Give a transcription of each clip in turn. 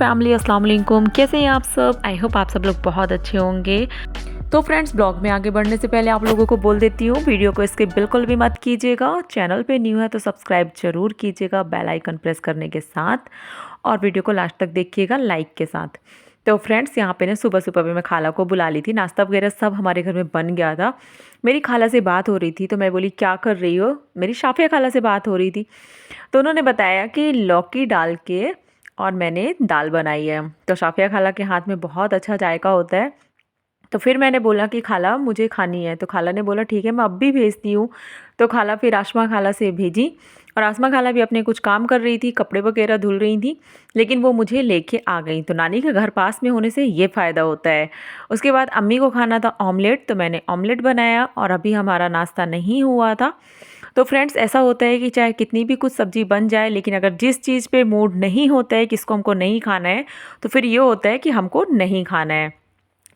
Family, अस्सलाम वालेकुम। कैसे हैं आप सब? आई होप आप सब लोग बहुत अच्छे होंगे। तो फ्रेंड्स, ब्लॉग में आगे बढ़ने से पहले आप लोगों को बोल देती हूँ, वीडियो को स्किप बिल्कुल भी मत कीजिएगा। चैनल पे न्यू है तो सब्सक्राइब ज़रूर कीजिएगा बेल आइकन प्रेस करने के साथ, और वीडियो को लास्ट तक देखिएगा लाइक के साथ। तो फ्रेंड्स, यहाँ पे ना सुबह सुबह भी मैं खाला को बुला ली थी। नाश्ता वगैरह सब हमारे घर में बन गया था। मेरी खाला से बात हो रही थी तो मैं बोली क्या कर रही हो? मेरी शाफिया खाला से बात हो रही थी तो उन्होंने बताया कि लौकी डाल के और मैंने दाल बनाई है। तो शाफिया खाला के हाथ में बहुत अच्छा जायका होता है। तो फिर मैंने बोला कि खाला मुझे खानी है, तो खाला ने बोला ठीक है मैं अब भी भेजती हूँ। तो खाला फिर आसमा खाला से भेजी, और आसमा खाला भी अपने कुछ काम कर रही थी, कपड़े वगैरह धुल रही थी, लेकिन वो मुझे लेके आ गई। तो नानी के घर पास में होने से ये फ़ायदा होता है। उसके बाद अम्मी को खाना था ऑमलेट, तो मैंने ऑमलेट बनाया, और अभी हमारा नाश्ता नहीं हुआ था। तो फ्रेंड्स, ऐसा होता है कि चाहे कितनी भी कुछ सब्ज़ी बन जाए, लेकिन अगर जिस चीज़ पे मूड नहीं होता है, किसको हमको नहीं खाना है, तो फिर ये होता है कि हमको नहीं खाना है।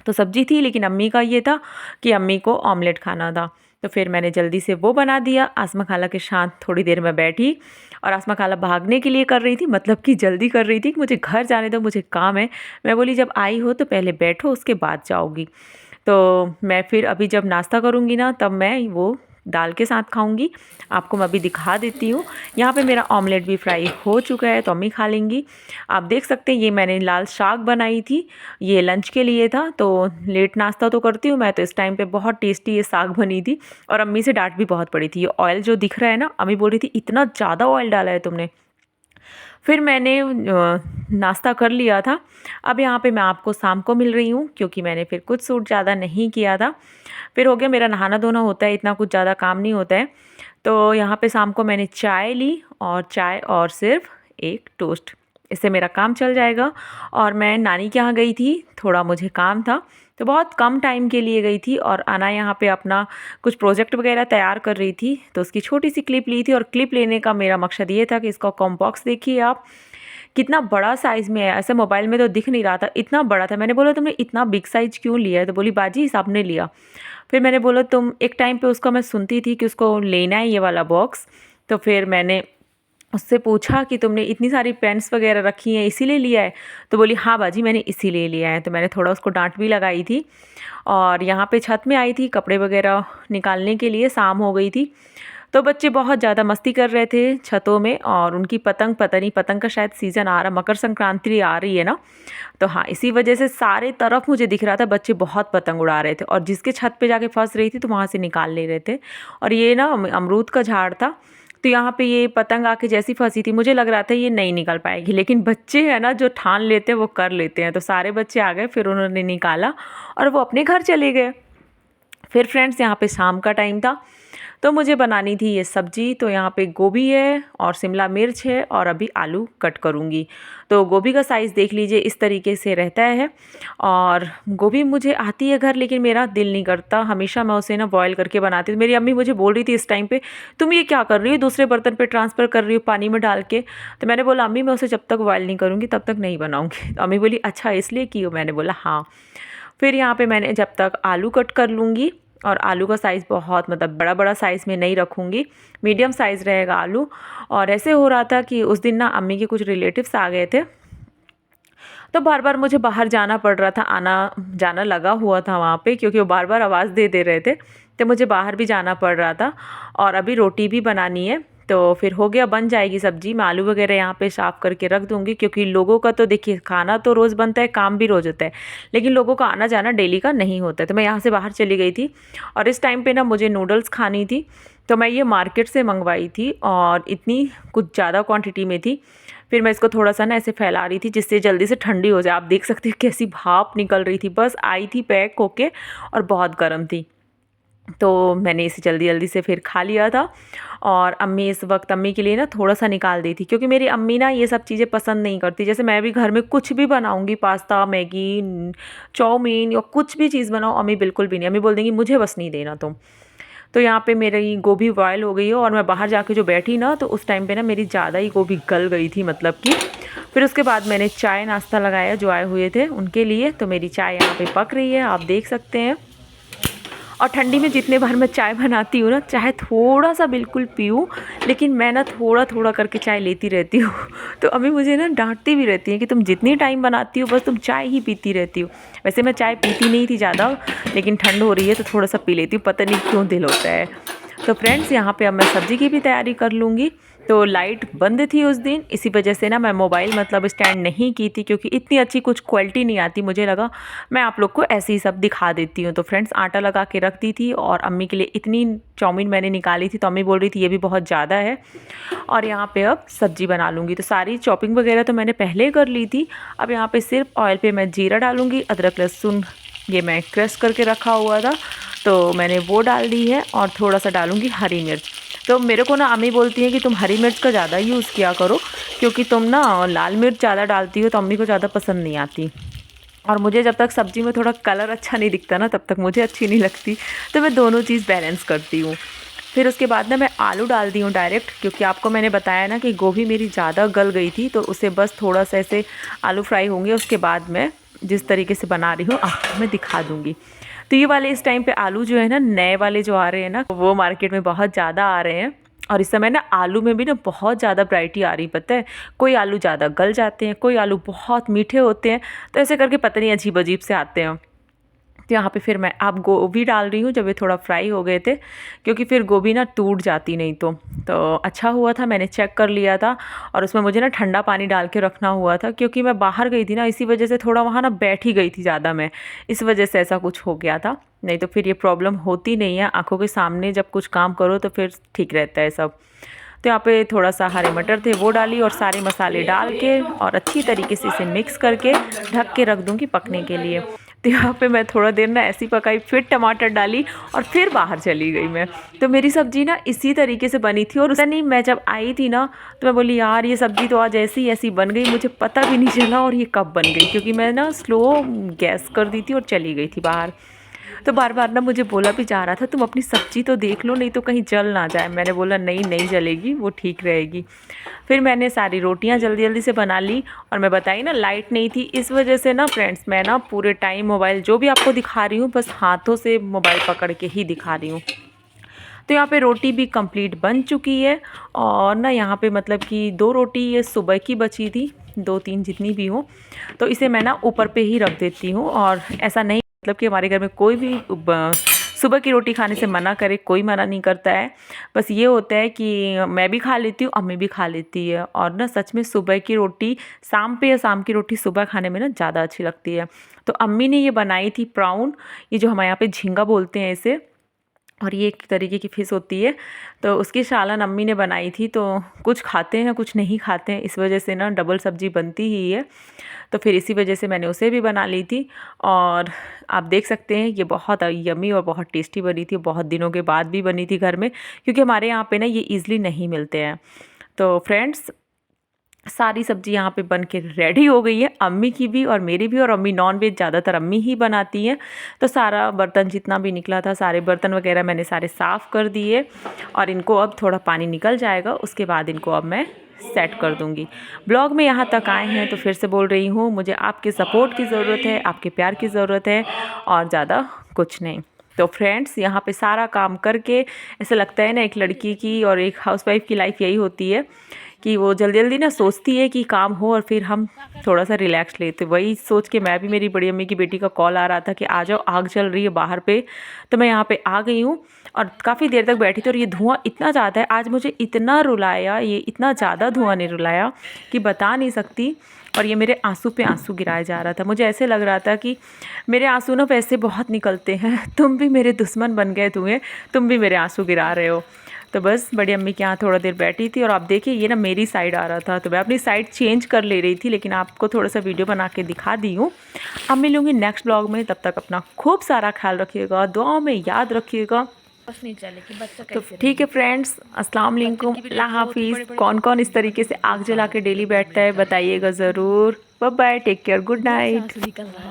तो सब्जी थी, लेकिन अम्मी का ये था कि अम्मी को ऑमलेट खाना था। तो फिर मैंने जल्दी से वो बना दिया। आसमा खाला के साथ थोड़ी देर में बैठी, और आसमा खाला भागने के लिए कर रही थी, मतलब कि जल्दी कर रही थी कि मुझे घर जाने दो, मुझे काम है। मैं बोली जब आई हो तो पहले बैठो, उसके बाद जाओगी। तो मैं फिर अभी जब नाश्ता करूँगी ना, तब मैं वो दाल के साथ खाऊंगी। आपको मैं अभी दिखा देती हूँ। यहाँ पे मेरा ऑमलेट भी फ्राई हो चुका है, तो अम्मी खा लेंगी। आप देख सकते हैं, ये मैंने लाल साग बनाई थी, ये लंच के लिए था। तो लेट नाश्ता तो करती हूँ मैं, तो इस टाइम पे बहुत टेस्टी ये साग बनी थी, और अम्मी से डांट भी बहुत पड़ी थी। ये ऑयल जो दिख रहा है ना, अम्मी बोल रही थी इतना ज़्यादा ऑयल डाला है तुमने। फिर मैंने नाश्ता कर लिया था। अब यहाँ पे मैं आपको शाम को मिल रही हूँ, क्योंकि मैंने फिर कुछ सूट ज़्यादा नहीं किया था। फिर हो गया, मेरा नहाना धोना होता है, इतना कुछ ज़्यादा काम नहीं होता है। तो यहाँ पे शाम को मैंने चाय ली, और चाय और सिर्फ एक टोस्ट, इससे मेरा काम चल जाएगा। और मैं नानी के यहाँ गई थी, थोड़ा मुझे काम था, तो बहुत कम टाइम के लिए गई थी। और आना यहाँ पे अपना कुछ प्रोजेक्ट वगैरह तैयार कर रही थी, तो उसकी छोटी सी क्लिप ली थी। और क्लिप लेने का मेरा मकसद ये था कि इसका कॉम्बॉक्स देखिए आप, कितना बड़ा साइज़ में है। ऐसे मोबाइल में तो दिख नहीं रहा था, इतना बड़ा था। मैंने बोला तुमने इतना बिग साइज़ क्यों लिया है? तो बोली बाजी सबने लिया। फिर मैंने बोला तुम, एक टाइम पे उसका मैं सुनती थी कि उसको लेना है ये वाला बॉक्स। तो फिर मैंने उससे पूछा कि तुमने इतनी सारी पेन्स वगैरह रखी हैं इसीलिए लिया है? तो बोली हाँ बाजी मैंने इसीलिए लिया है। तो मैंने थोड़ा उसको डांट भी लगाई थी। और यहाँ पे छत में आई थी कपड़े वगैरह निकालने के लिए, शाम हो गई थी। तो बच्चे बहुत ज़्यादा मस्ती कर रहे थे छतों में, और उनकी पतंग, पता नहीं पतंग का शायद सीज़न आ रहा, मकर संक्रांति आ रही है ना, तो हाँ इसी वजह से सारे तरफ मुझे दिख रहा था बच्चे बहुत पतंग उड़ा रहे थे। और जिसके छत पे जाके फंस रही थी तो वहाँ से निकाल ले रहे थे। और ये ना अमरूद का झाड़ था, तो यहाँ पे ये पतंग आके जैसी फंसी थी, मुझे लग रहा था ये नहीं निकल पाएगी, लेकिन बच्चे हैं ना जो ठान लेते हैं वो कर लेते हैं। तो सारे बच्चे आ गए, फिर उन्होंने निकाला और वो अपने घर चले गए। फिर फ्रेंड्स, यहाँ पे शाम का टाइम था, तो मुझे बनानी थी ये सब्ज़ी। तो यहाँ पे गोभी है और शिमला मिर्च है, और अभी आलू कट करूँगी। तो गोभी का साइज़ देख लीजिए, इस तरीके से रहता है। और गोभी मुझे आती है घर, लेकिन मेरा दिल नहीं करता, हमेशा मैं उसे ना बॉयल करके बनाती हूँ। मेरी अम्मी मुझे बोल रही थी इस टाइम पे, तुम ये क्या कर रही हो, दूसरे बर्तन पे ट्रांसफ़र कर रही हो पानी में डाल के? तो मैंने बोला अम्मी मैं उसे जब तक बॉयल नहीं करूँगी तब तक नहीं बनाऊँगी। तो अम्मी बोली अच्छा इसलिए की हो? मैंने बोला हाँ। फिर यहाँ पे मैंने जब तक आलू कट कर लूँगी, और आलू का साइज़ बहुत, मतलब बड़ा बड़ा साइज़ में नहीं रखूँगी, मीडियम साइज़ रहेगा आलू। और ऐसे हो रहा था कि उस दिन ना अम्मी के कुछ रिलेटिव्स आ गए थे, तो बार बार मुझे बाहर जाना पड़ रहा था, आना जाना लगा हुआ था वहाँ पे, क्योंकि वो बार बार आवाज़ दे दे रहे थे, तो मुझे बाहर भी जाना पड़ रहा था। और अभी रोटी भी बनानी है, तो फिर हो गया, बन जाएगी सब्ज़ी। मैं आलू वगैरह यहाँ पे साफ़ करके रख दूँगी, क्योंकि लोगों का तो देखिए खाना तो रोज़ बनता है, काम भी रोज़ होता है, लेकिन लोगों का आना जाना डेली का नहीं होता है। तो मैं यहाँ से बाहर चली गई थी, और इस टाइम पे ना मुझे नूडल्स खानी थी, तो मैं ये मार्केट से मंगवाई थी, और इतनी कुछ ज़्यादा क्वांटिटी में थी। फिर मैं इसको थोड़ा सा ना ऐसे फैला रही थी, जिससे जल्दी से ठंडी हो जाए। आप देख सकते हैं कैसी भाप निकल रही थी, बस आई थी पैक होके, और बहुत गर्म थी। तो मैंने इसे जल्दी जल्दी से फिर खा लिया था। और अम्मी इस वक्त, अम्मी के लिए ना थोड़ा सा निकाल दी थी, क्योंकि मेरी अम्मी ना ये सब चीज़ें पसंद नहीं करती। जैसे मैं भी घर में कुछ भी बनाऊंगी, पास्ता, मैगी, चाउमीन या कुछ भी चीज़ बनाओ, अम्मी बिल्कुल भी नहीं, अम्मी बोल देंगी मुझे बस नहीं देना तुम। तो यहाँ पे मेरी गोभी बॉयल हो गई है, और मैं बाहर जाके जो बैठी ना, तो उस टाइम पे ना मेरी ज़्यादा ही गोभी गल गई थी, मतलब कि। फिर उसके बाद मैंने चाय नाश्ता लगाया जो आए हुए थे उनके लिए, तो मेरी चाय यहाँ पे पक रही है, आप देख सकते हैं। और ठंडी में जितने बार मैं चाय बनाती हूँ ना, चाहे थोड़ा सा बिल्कुल पीऊँ, लेकिन मैं ना थोड़ा थोड़ा करके चाय लेती रहती हूँ। तो अम्मी मुझे ना डांटती भी रहती है कि तुम जितनी टाइम बनाती हो बस तुम चाय ही पीती रहती हो। वैसे मैं चाय पीती नहीं थी ज़्यादा, लेकिन ठंड हो रही है तो थोड़ा सा पी लेती हूँ, पता नहीं क्यों दिल होता है। तो फ्रेंड्स यहाँ पे अब मैं सब्ज़ी की भी तैयारी कर लूँगी। तो लाइट बंद थी उस दिन, इसी वजह से ना मैं मोबाइल मतलब स्टैंड नहीं की थी, क्योंकि इतनी अच्छी कुछ क्वालिटी नहीं आती। मुझे लगा मैं आप लोग को ऐसे ही सब दिखा देती हूँ। तो फ्रेंड्स आटा लगा के रख दी थी, और अम्मी के लिए इतनी चाउमीन मैंने निकाली थी, तो अम्मी बोल रही थी ये भी बहुत ज़्यादा है। और यहाँ पे अब सब्ज़ी बना लूँगी। तो सारी चॉपिंग वगैरह तो मैंने पहले कर ली थी। अब यहाँ पे सिर्फ ऑयल पे मैं जीरा डालूँगी, अदरक लहसुन ये मैं क्रश करके रखा हुआ था तो मैंने वो डाल दी है, और थोड़ा सा डालूँगी हरी मिर्च। तो मेरे को ना अम्मी बोलती है कि तुम हरी मिर्च का ज़्यादा यूज़ किया करो, क्योंकि तुम ना लाल मिर्च ज़्यादा डालती हो तो अम्मी को ज़्यादा पसंद नहीं आती। और मुझे जब तक सब्ज़ी में थोड़ा कलर अच्छा नहीं दिखता ना, तब तक मुझे अच्छी नहीं लगती। तो मैं दोनों चीज़ बैलेंस करती हूँ। फिर उसके बाद ना मैं आलू डाल दी हूँ डायरेक्ट, क्योंकि आपको मैंने बताया ना कि गोभी मेरी ज़्यादा गल गई थी, तो उसे बस थोड़ा सा ऐसे आलू फ्राई होंगे, उसके बाद मैं जिस तरीके से बना रही हूँ आपको मैं दिखा दूँगी। तो ये वाले इस टाइम पे आलू जो है ना, नए वाले जो आ रहे हैं ना, वो मार्केट में बहुत ज़्यादा आ रहे हैं। और इस समय ना आलू में भी ना बहुत ज़्यादा वैरायटी आ रही, पता है। कोई आलू ज़्यादा गल जाते हैं, कोई आलू बहुत मीठे होते हैं, तो ऐसे करके पता नहीं अजीब अजीब से आते हैं। तो यहाँ पे फिर मैं अब गोभी डाल रही हूँ, जब ये थोड़ा फ्राई हो गए थे, क्योंकि फिर गोभी ना टूट जाती नहीं। तो अच्छा हुआ था मैंने चेक कर लिया था, और उसमें मुझे ना ठंडा पानी डाल के रखना हुआ था, क्योंकि मैं बाहर गई थी ना, इसी वजह से थोड़ा वहाँ ना बैठ ही गई थी ज़्यादा मैं, इस वजह से ऐसा कुछ हो गया था। नहीं तो फिर ये प्रॉब्लम होती नहीं है, आँखों के सामने जब कुछ काम करो तो फिर ठीक रहता है सब। तो यहाँ पे थोड़ा सा हरे मटर थे वो डाली, और सारे मसाले डाल के और अच्छी तरीके से इसे मिक्स करके ढक के रख दूँगी पकने के लिए। तो यहाँ पे मैं थोड़ा देर ना ऐसी पकाई, फिर टमाटर डाली, और फिर बाहर चली गई मैं। तो मेरी सब्ज़ी ना इसी तरीके से बनी थी। और उस नहीं, मैं जब आई थी ना, तो मैं बोली यार ये सब्ज़ी तो आज ऐसी ऐसी बन गई, मुझे पता भी नहीं चला और ये कब बन गई, क्योंकि मैं ना स्लो गैस कर दी थी और चली गई थी बाहर। तो बार बार ना मुझे बोला भी जा रहा था तुम अपनी सब्ज़ी तो देख लो, नहीं तो कहीं जल ना जाए। मैंने बोला नहीं नहीं जलेगी, वो ठीक रहेगी। फिर मैंने सारी रोटियां जल्दी जल्दी से बना ली, और मैं बताई ना लाइट नहीं थी, इस वजह से ना फ्रेंड्स मैं ना पूरे टाइम मोबाइल जो भी आपको दिखा रही हूँ बस हाथों से मोबाइल पकड़ के ही दिखा रही हूँ। तो यहाँ पे रोटी भी कंप्लीट बन चुकी है, और ना यहाँ पे मतलब कि 2 रोटी ये सुबह की बची थी, 2-3 जितनी भी हो, तो इसे मैं ना ऊपर पे ही रख देती हूँ। और ऐसा नहीं मतलब कि हमारे घर में कोई भी सुबह की रोटी खाने से मना करे, कोई मना नहीं करता है। बस ये होता है कि मैं भी खा लेती हूँ, अम्मी भी खा लेती है। और ना सच में सुबह की रोटी शाम पे, या शाम की रोटी सुबह खाने में ना ज़्यादा अच्छी लगती है। तो अम्मी ने ये बनाई थी प्राउन, ये जो हमारे यहाँ पे झींगा बोलते हैं इसे, और ये एक तरीके की फ़िश होती है। तो उसकी सालन अम्मी ने बनाई थी। तो कुछ खाते हैं कुछ नहीं खाते हैं, इस वजह से ना डबल सब्ज़ी बनती ही है। तो फिर इसी वजह से मैंने उसे भी बना ली थी। और आप देख सकते हैं ये बहुत यमी और बहुत टेस्टी बनी थी, बहुत दिनों के बाद भी बनी थी घर में, क्योंकि हमारे यहाँ पे ना ये ईज़िली नहीं मिलते हैं। तो फ्रेंड्स सारी सब्ज़ी यहाँ पे बन के रेडी हो गई है, अम्मी की भी और मेरी भी। और अम्मी नॉन वेज ज़्यादातर अम्मी ही बनाती हैं। तो सारा बर्तन जितना भी निकला था, सारे बर्तन वगैरह मैंने सारे साफ़ कर दिए, और इनको अब थोड़ा पानी निकल जाएगा, उसके बाद इनको अब मैं सेट कर दूँगी। ब्लॉग में यहाँ तक आए हैं तो फिर से बोल रही हूँ, मुझे आपके सपोर्ट की ज़रूरत है, आपके प्यार की ज़रूरत है, और ज़्यादा कुछ नहीं। तो फ्रेंड्स यहाँ पे सारा काम करके ऐसा लगता है ना, एक लड़की की और एक हाउसवाइफ की लाइफ यही होती है कि वो जल्दी जल्दी ना सोचती है कि काम हो, और फिर हम थोड़ा सा रिलैक्स लेते। वही सोच के मैं भी, मेरी बड़ी अम्मी की बेटी का कॉल आ रहा था कि आ जाओ, आग चल रही है बाहर पे। तो मैं यहाँ पे आ गई हूँ, और काफ़ी देर तक बैठी थी। और ये धुआं इतना ज़्यादा है, आज मुझे इतना रुलाया, ये इतना ज़्यादा धुआं ने रुलाया कि बता नहीं सकती। और ये मेरे आंसू पे आंसू गिराया जा रहा था। मुझे ऐसे लग रहा था कि मेरे आंसू ना वैसे बहुत निकलते हैं, तुम भी मेरे दुश्मन बन गए, तुम भी मेरे आंसू गिरा रहे हो। तो बस बड़ी अम्मी के यहाँ थोड़ा देर बैठी थी, और आप देखिए ये ना मेरी साइड आ रहा था, तो मैं अपनी साइड चेंज कर ले रही थी, लेकिन आपको थोड़ा सा वीडियो बना के दिखा दी हूँ। अब मिलूँगी नेक्स्ट ब्लॉग में, तब तक अपना खूब सारा ख्याल रखिएगा, दुआओं में याद रखिएगा। बस नहीं चले कि बच्चा तो कैसे ठीक है फ्रेंड्स, अस्सलाम वालेकुम, अल्लाह हाफिज़। कौन कौन इस तरीके से आग जला के डेली बैठता है बताइएगा ज़रूर। Bye bye, take care, good night. निकल रहा है।